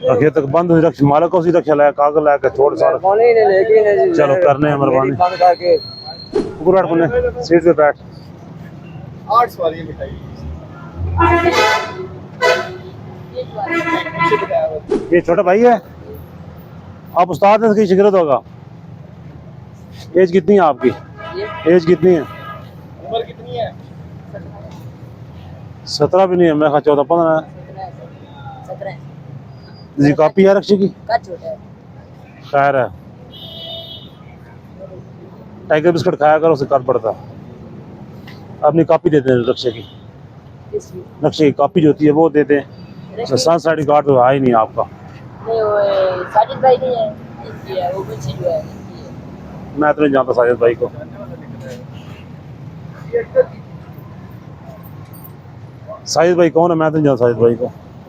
रखिए तक बंद हुई रख मालक को रखे लाया कागज लाके छोड़ सारा चलो करने हैं मेहरबानी ऊपर बैठ पुने सीट पे बैठ 8 सवारी मिठाई ये छोटा भाई है आप उस्ताद हैं इसकी शिकरत होगा एज कितनी है आपकी एज कितनी है उम्र कितनी है 17 भी नहीं है मैं 14-15 है जी कॉपी है रक्षी की खैर है टाइगर बिस्कुट खाया करो उसे कर पड़ता अपनी कॉपी देते हैं रक्षे की रक्षे की कॉपी जो होती है वो देते हैं सनसाइड कार्ड तो है ही नहीं आपका नहीं वो साजिद भाई नहीं है इनकी है वो कुछ जो है इनकी है मैं तो नहीं जानता साजिद भाई को साजिद भाई कौन है मैं तो नहीं जानता साजिद भाई को